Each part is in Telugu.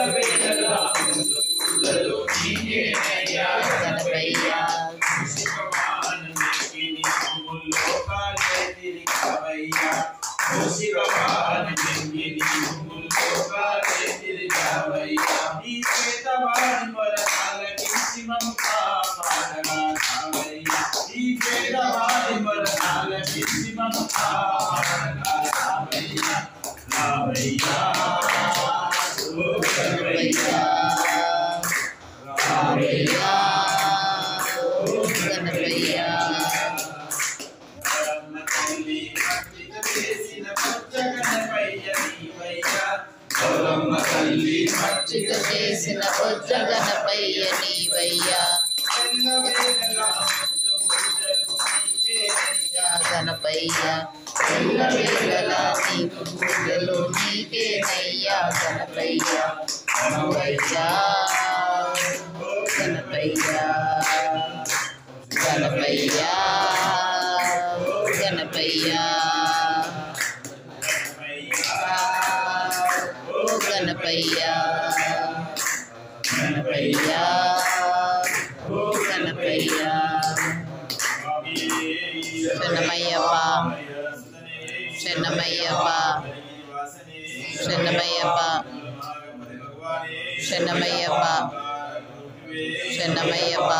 ఎల్లవేళలా ముందు పూజలు నీకేనయ్యా గణపయ్య మూషికవాహనానికి నీవు లోకాలే తిరిగావయ్యా మూషికవాహనానికి నీవు లోకాలే తిరిగావయ్యా ఈ పేదవాడి మరణాలకించి మమ్ము కాపాడగా రావయ్యా ఈ పేదవాడి మరణాలకించి మమ్ము కాపాడగా రావయ్యా రావయ్యా ఓ గణపయ్య రావయ్య ఓ గణపయ్య గౌరమ్మ తల్లి మచ్చిక చేసిన బొజ్జ గణపయ్య నీవయ్యా గణపయ్య ఎల్లవేళలా నీకు పూజలు నీకేనయ్యా గణపయ్య గణపయ్య గణపయ్య గణపయ్య గణపయ్య ఓ గణపయ్య గణపయ్య ఓ గణపయ్య చెన్నమయ్యప్ప చెన్నమయ్యప్ప చెన్నమయ్యప్ప చెన్నమయ్యప్ప చెన్నమయ్యప్ప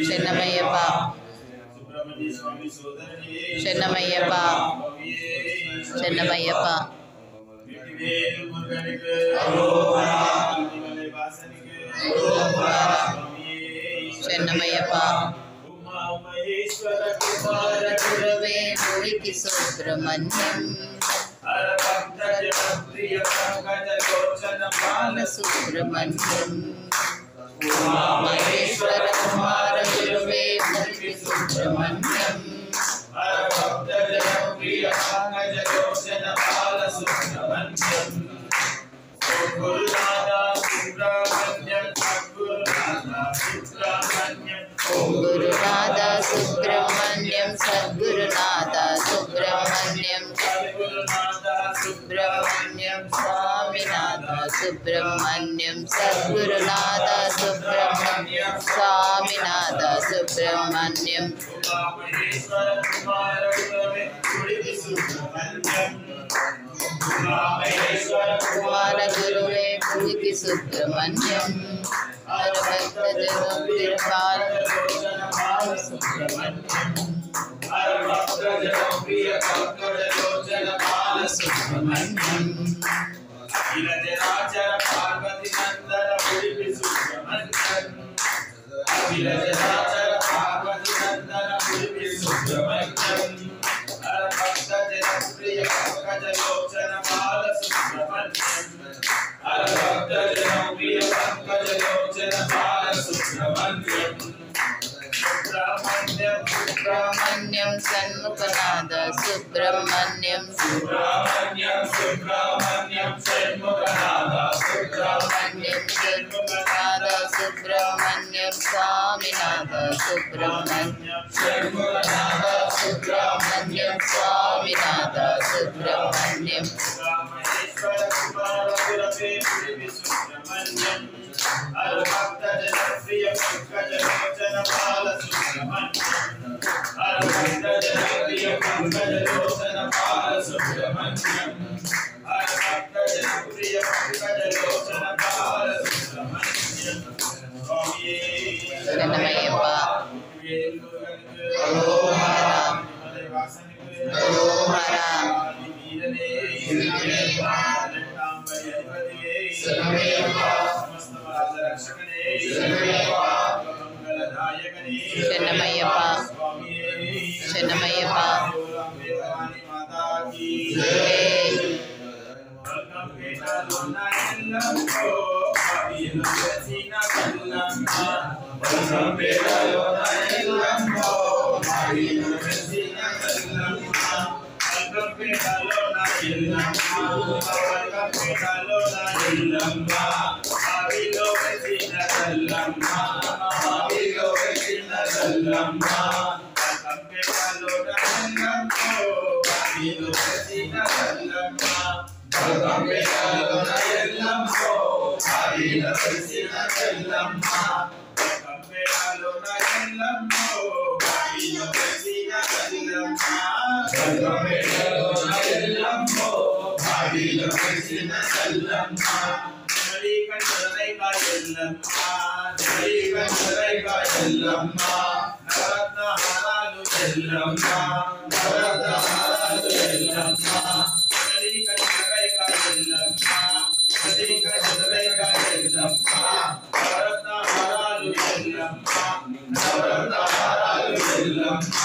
చెన్నమయ్యప్ప చెన్నమయ్యప్ప చెన్నమయ్యప్ప చెన్నమయ్యప్ప చెన్నమయ్యప్ప గురవే గుడికి సుబ్రహ్మణ్యం బాలసుబ్రహ్మణ్యం మహేశ్వర కుమార గురువే గుడికి సుబ్రహ్మణ్యం గురునాథ సుబ్రహ్మణ్యం సద్గురునాథ సుబ్రహ్మణ్యం సుబ్రహ్మణ్యం స్వామినాథ సుబ్రహ్మణ్యం సద్గురునాథ సుబ్రహ్మణ్యం స్వామినాథ సుబ్రహ్మణ్యం కుమార గురువే గుడికి సుబ్రహ్మణ్యం సుబ్రహ్మణ్యం షణ్ముఖనాథ సుబ్రహ్మణ్యం సుబ్రహ్మణ్యం షణ్ముఖనాథ సుబ్రహ్మణ్యం స్వామినాథ సుబ్రహ్మణ్యం సుబ్రహ్మణ్యం స్వామినాథ సుబ్రహ్మణ్యం చెన్నమయ్యప్ప చెన్నమయ్యప్ప చెన్నమయ్యప్ప బావిలో వెలిసిన ఎల్లమ్మ కంపెడాలోన ఎల్లమ్మో బావిలో వెలిసిన ఎల్లమ్మ కంపెడాలోన ఎల్లమ్మో బావిలో వెలిసిన ఎల్లమ్మ కంపెడాలోన ఎల్లమ్మో బావిలో వెలిసిన ఎల్లమ్మ జమలి కండరై కాయల్లమ్మ జమలి కండరై కాయల్లమ్మ నవరత్న హారాలు ఎల్లమ్మ నవరత్న హారాలు ఎల్లమ్మ జమలి కండరై కాయల్లమ్మ జమలి కండరై కాయల్లమ్మ నవరత్న హారాలు ఎల్లమ్మ నవరత్న హారాలు ఎల్లమ్మ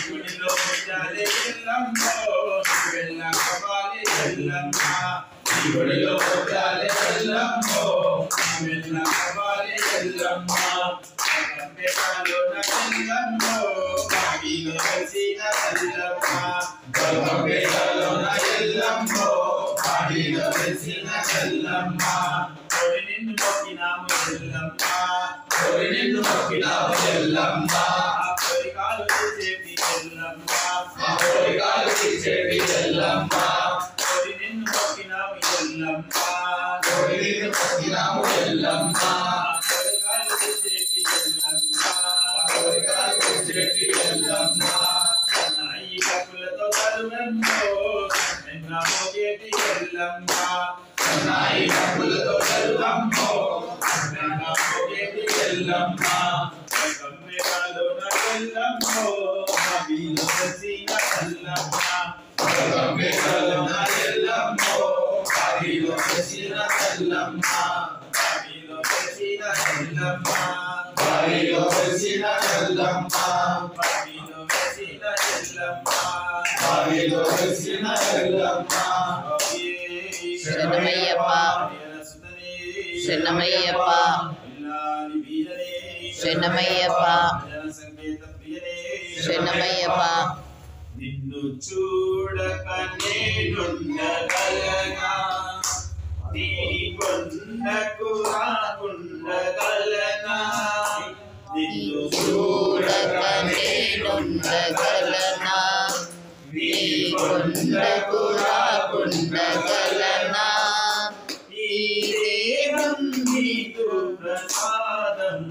గుడిలో ముత్యాలే ఎల్లమ్మ వెల్ల కబాలి ఎల్లమ్మ గుడిలో ముత్యాలే ఎల్లమ్మ వెల్ల కబాలి ఎల్లమ్మ కంపెడాలోన ఎల్లమ్మ బావిలో వెలిసిన ఎల్లమ్మ కంపెడాలోన ఎల్లమ్మ బావిలో వెలిసిన ఎల్లమ్మ కోరి నిన్ను మొక్కినాము ఎల్లమ్మ కోరి నిన్ను మొక్కినాము ఎల్లమ్మ కోరికాలు తీర్చేటి ఎల్లమ్మ కోరికాలు తీర్చేటి ఎల్లమ్మ కోరి నిన్ను మొక్కినాము ఎల్లమ్మ కోరి నిన్ను మొక్కినాము ఎల్లమ్మ కోరికాలు తీర్చేటి ఎల్లమ్మ కోరికాలు తీర్చేటి ఎల్లమ్మ నాయి కప్పులతో కరువెన్నో ఎన్నో మోగేటి ఎల్లమ్మ నాయి కప్పులతో కరువమ్మో ఎన్నో మోగేటి ఎల్లమ్మ కంపెడాలోన ఎల్లమ్మో బావిలో వెలిసిన ఎల్లమ్మ కంపెడాలోన ఎల్లమ్మో బావిలో వెలిసిన ఎల్లమ్మ బావిలో వెలిసిన ఎల్లమ్మ బావిలో వెలిసిన ఎల్లమ్మ బావిలో వెలిసిన ఎల్లమ్మ బావిలో వెలిసిన ఎల్లమ్మ శరణమయ్యప్ప శరణమయ్యప్ప శరణమయ్యప్ప శరణమయ్యప్ప నిన్ను చూడక నేనుండగలనా నీ కొండకు రాకుండగలనా నిన్ను చూడక నేనుండగలనా నీ కొండకు రాకుండగలనా ఈ దేహం నీకు ప్రసాదం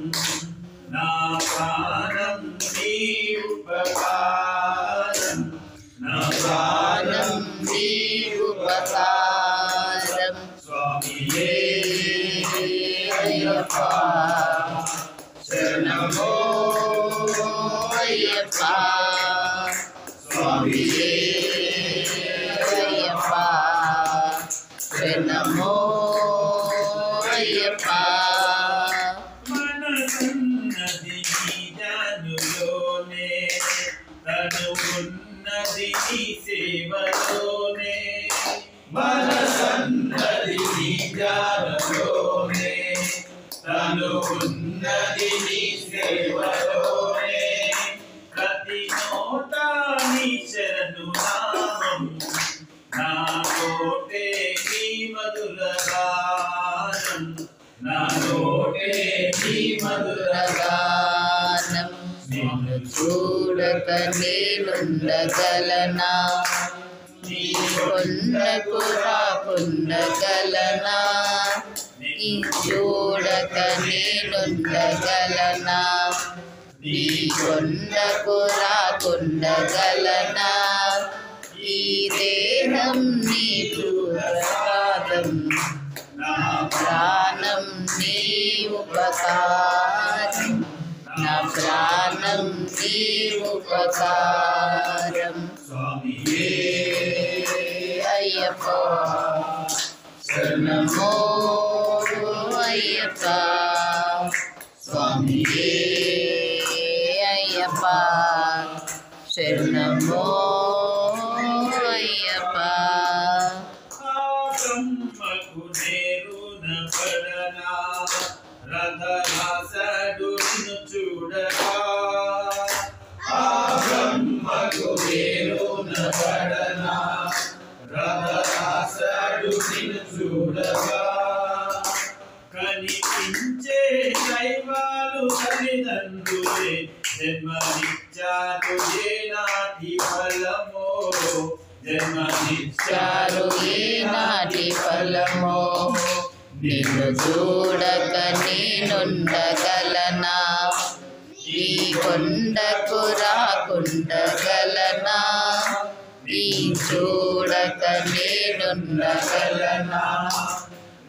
నా ప్రాణం నీ ఉపకారం నా ప్రాణం నీ ఉపకారం స్వామియే అయ్యప్ప శరణమో అయ్యప్ప స్వామియే అయ్యప్ప శరణమో అయ్యప్ప మనసున్నది నీ జానులోనే తనువున్నది నీ సేవలోనే మనసున్నది నీ జానులోనే తనువున్నది నీ సేవలోనే ప్రతి నోట నీ శరణు నామం నా కోటే నీ మధుర గానం నా కోటే నీ మధుర గానం నిన్ను చూడక నేనుండగలనా నీ కొండకు రాకుండగలనా నీ చూడక నేనుండగలనా నీ కొండకు రాకుండగలనా ఈ దేహం నీ ప్రసాదం నా ప్రాణం నీ ఉపకారం నా ప్రాణం నీ ఉపకారం స్వామియే అయ్యప్ప శరణమో అయ్యప్ప స్వామియే అయ్యప్ప శరణమో అయ్యప్ప బ్రహ్మకు నేరున పడనా రథరాసడు నిన్ను చూడగా బ్రహ్మకు నేరున పడనా రథరాసడు నిన్ను చూడగా కనిపించే దైవాలు తల్లిదండ్రులే జన్మనిచ్చారు ఏనాటి ఫలమో చారు ఈనాటి ఫలమో నిన్ను చూడక నేనుండగలనా ఈ కొండకు రాకుండగలనా నీ చూడక నేనుండగలనా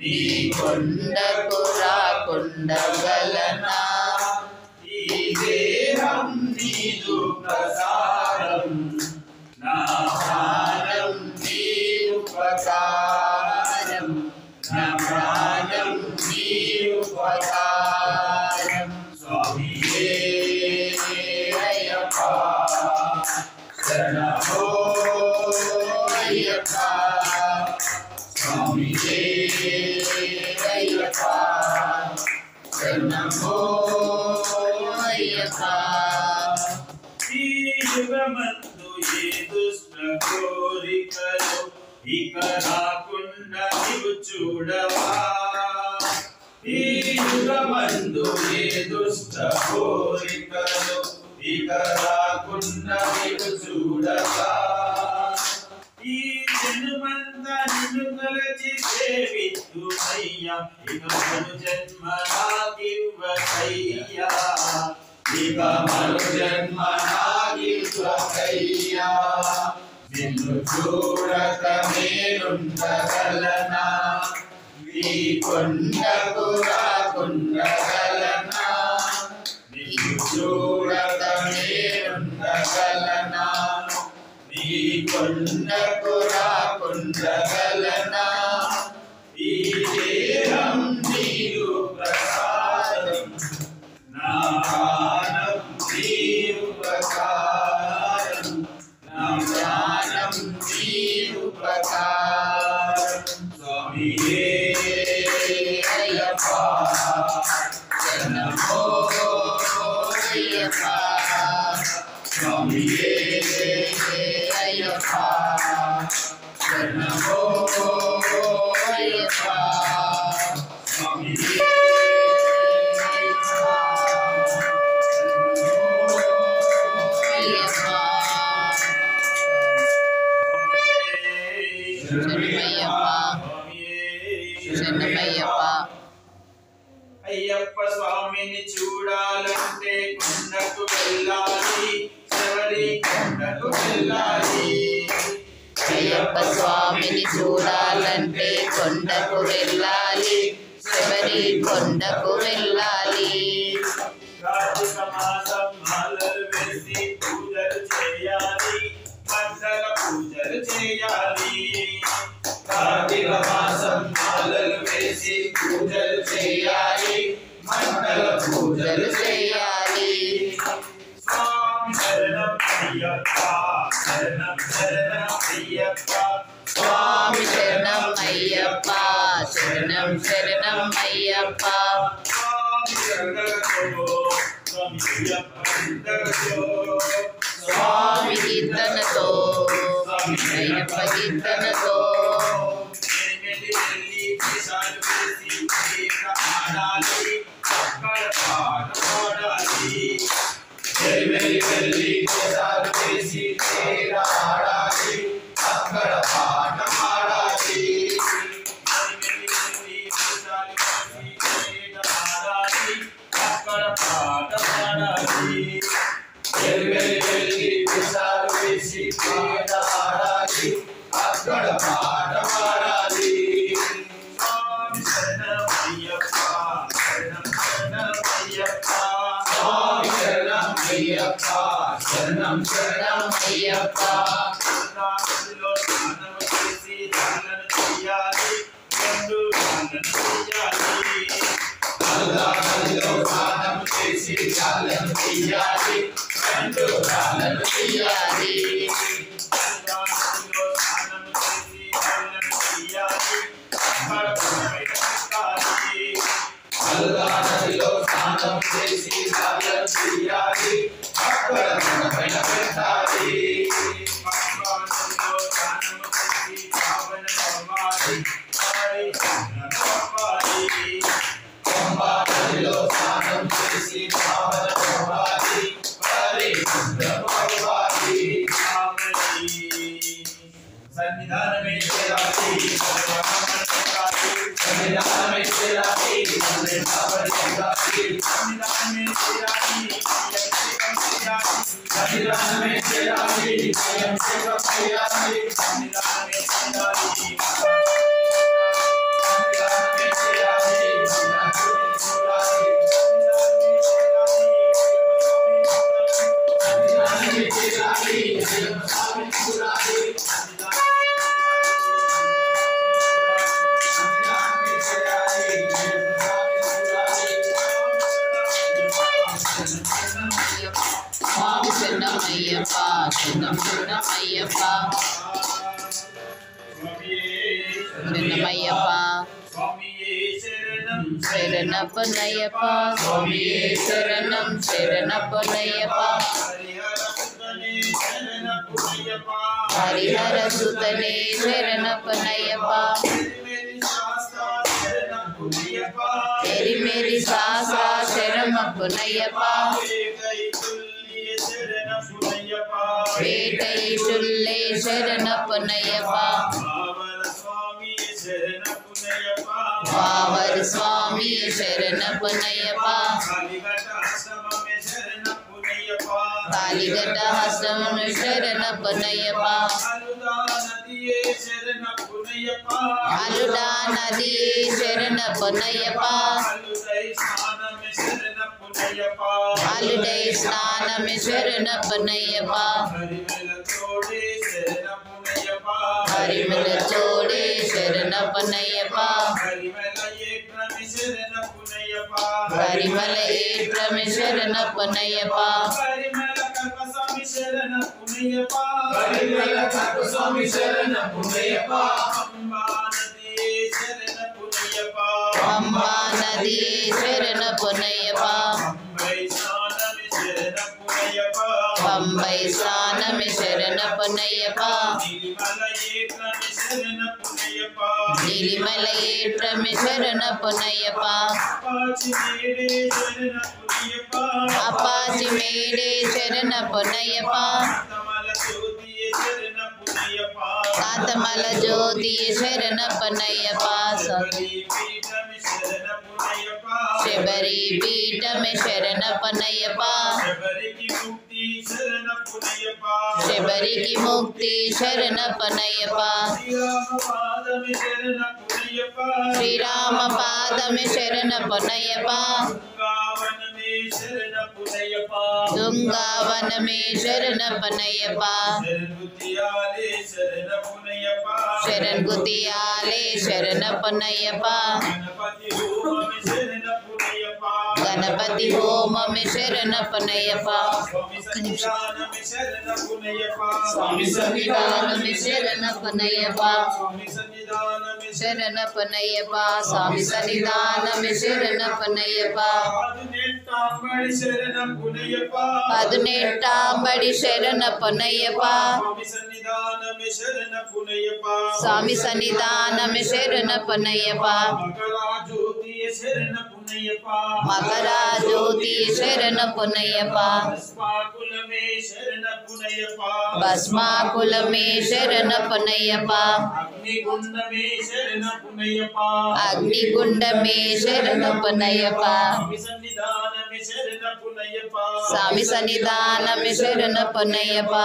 నీ కొండకు రాకుండగలనా ఈ దేహం నీదు ప్రసాదం నా ప్రాణం నీ ఉపకారం నా ప్రాణం నీ ఉపకారం స్వామియే అయ్యప్ప శరణమో అయ్యప్ప స్వామియే అయ్యప్ప శరణమో అయ్యప్ప ఈ యుగమందు ఏ దుష్ట కోరికలు ఇక రాకుండా నీవు చూడవా ఈ యుగమందు ఏ దుష్ట కోరికలు ఇక రాకుండా నీవు చూడవా ఈ జన్మంతా నిన్ను కొలచి సేవిస్తుమయ్యా ఇక మరు జన్మ నాకివ్వకయ్యా ఇక మరు జన్మ నాకివ్వకయ్యా నిన్ను చూడక నేనుండగలనా ఈ కొండకు రాకుండగలనా నిన్ను చూడక నేనుండగలనా ఈ కొండకు రాకుండగలనా ఈ దేహం నీరు ప్రసాదం నా ప్రాణం నీరు ప్రసాదం నా ప్రాణం నీరు ప్రసాదం స్వామియే అయ్యప్ప శరణమో అయ్యప్ప స్వామియే అయ్యప్ప శరణమో అయ్యప్ప స్వామియే అయ్యప్ప స్వామిని చూడాలంటే కొండకు వెళ్ళాలి శబరి కొండకు వెళ్ళాలి అయ్యప్ప స్వామిని చూడాలంటే కొండకు వెళ్ళాలి శబరి కొండకు వెళ్ళాలి కార్తీక మాసం మాలలు వేసి పూజలు చేయాలి మండల పూజలు చేయాలి కార్తీక మాసం మాలలు వేసి పూజలు చేయాలి మండల పూజలు చేయాలి స్వామి శరణం అయ్యప్ప శరణం శరణం అయ్యప్ప స్వామి శరణం అయ్యప్ప శరణం శరణం అయ్యప్ప స్వామి కీర్తనతో అయ్యప్ప కీర్తనతో అక్కడ పాట పాడాలి అక్కడ పాట పాడాలి విషాలు వేసి పాట ఆడాలి అక్కడ పాట పాడాలి స్వామి శరణం అయ్యప్ప శరణం శరణం అయ్యప్ప స్వామి శరణం అయ్యప్ప శరణం శరణం అయ్యప్ప నదిలో స్నానం చేసి దాలను చేయాలి రెండు దాలను చేయాలి నదిలో స్నానం చేసి దాలను చేయాలి రెండు దాలను చేయాలి నదిలో స్నానం చేసి దాలను చేయాలి నదిలో స్నానం చేసి దాలను చేయాలి అక్కడ పైన పెట్టాలి నదిలో స్నానం చేసి పావన అవ్వాలి సన్నిధానమే చేరాలి స్వయం సేవ చేయాలి సన్నిధానమే చేరాలి సన్నిధానమే చేయాలి చూడాలి సన్నిధానమే చేరాలి స్వామి చూడాలి స్వామి శరణమయ్యప్ప శరణం శరణమయ్యప్ప శరణమయ్యప్ప శరణప్పనయ్యప్ప స్వామియే శరణం శరణప్పనయ్యప్ప హరిహర సుతనే శరణప్పనయ్యప్ప మేరీ మేరీ సాసా శరణప్పనయ్యప్ప వేటై చుల్లే శరణప్పనయ్యప్ప వావర్ స్వామి శరణప్పనయ్యప్ప కాలిగడ్డ హస్తమును శరణప్పనయ్యప్ప అలుడా నదియే శరణప్పనయ్యప్ప అలుడై స్నానమే శరణప్పనయ్యప్ప హరిమల తోడే శరణప్పనయ్యప్ప హరిమల ఏట్రమే శరణప్పనయ్యప్ప స్వామి శరణప్పనయ్యప్ప అంబా నదియే శరణప్పనయ్యప్ప పంబై స్నానమే శరణప్పనయ్యప్ప నీలిమల ఏట్రమే శరణప్పనయ్యప్ప అపాచి మేడే శరణప్పనయ్యప్ప కాతమల జ్యోతి శరణప్పనయ్యప్ప శబరి పీఠమే శరణప్పనయ్యప్ప శబరికి ముక్తి శరణప్పనయ్యప్ప శ్రీరామ పాదమే శరణప్పనయ్యప్ప దుంగావనమే శరణప్పనయ్యప్ప శరణ్గుతియాలే శరణప్పనయ్యప్ప గణపతి హోమమే శరణప్పనయ్యప్ప స్వామి సన్నిధానమే శరణప్పనయ్యప్ప శరణప్పనయ్యప్ప స్వామి సన్నిధానమే శరణప్పనయ్యప్ప పదునెట్టాంబడి శరణప్పనయ్యప్ప స్వామి సన్నిధానమే శరణప్పనయ్యప్ప మకరా జ్యోతి శరణప్పనయ్యప్ప భస్మాకులమే శరణప్పనయ్యప్ప అగ్నిగుండమే శరణప్పనయ్యప్ప స్వామి సన్నిధానమే శరణప్పనయ్యప్ప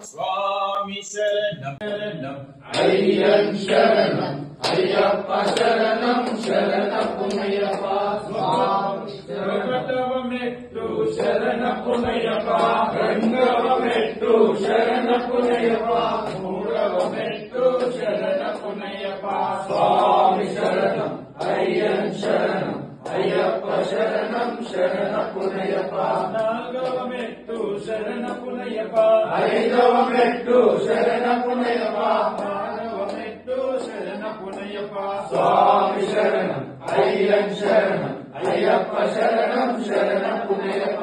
స్వామి శరణం అయ్యం శరణం అయ్యప్ప శరణం శరణప్పనయ్యప్ప స్వామి శరణమెట్టు శరణప్పనయ్యప్ప రెండవ మెట్టు శరణప్పనయ్యప్ప మూడవ మెట్టు శరణప్పనయ్యప్ప స్వామి శరణం అయ్యం శరణం అయ్యప్ప శరణం శరణప్పనయ్యప్ప నాలుగవ మెట్టు శరణప్పనయ్యప్ప ఐదవ మెట్టు శరణప్పనయ్యప్ప ఆరవ మెట్టు శరణప్పనయ్యప్ప స్వామి శరణం అయ్యం శరణం అయ్యప్ప శరణం శరణప్పనయ్యప్ప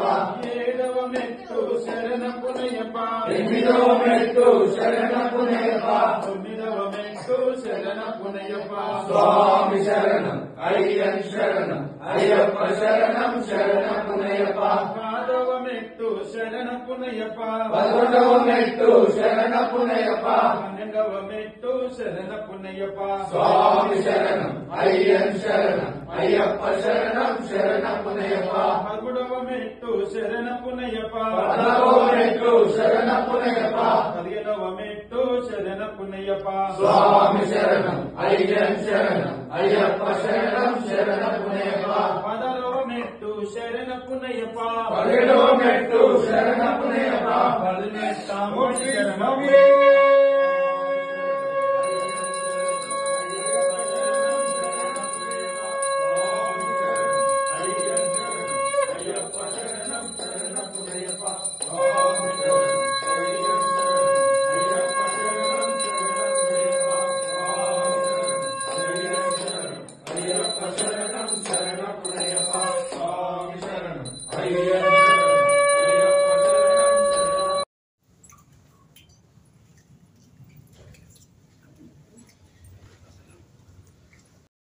ఏడవ మెట్టు శరణప్పనయ్యప్ప ఎనిమిదవ మెట్టు శరణప్పనయ్యప్ప తొమ్మిదవ మెట్టు శరణప్పనయ్యప్ప స్వామి శరణం అయ్యం శరణం అయ్యప్ప శరణం శరణప్పనయ్యప్ప పదవ మెట్టు శరణప్పనయ్యప్ప పదకొండవ మెట్టు శరణప్పనయ్యప్ప పన్నెండవ మెట్టు శరణప్పనయ్యప్ప స్వామి శరణం అయ్యం శరణం అయ్యప్ప శరణం శరణప్పనయ్యప్ప పదమూడవ మెట్టు శరణప్పనయ్యప్ప పదవ మెట్టు శరణపునయప 15వ మెట్టు శరణపునయ్యప్ప స్వామి శరణం అయ్యన్ శరణం అయ్యప్ప శరణం శరణపునయప 16వ మెట్టు శరణపునయ్యప్ప 17వ మెట్టు శరణపునయప 18వ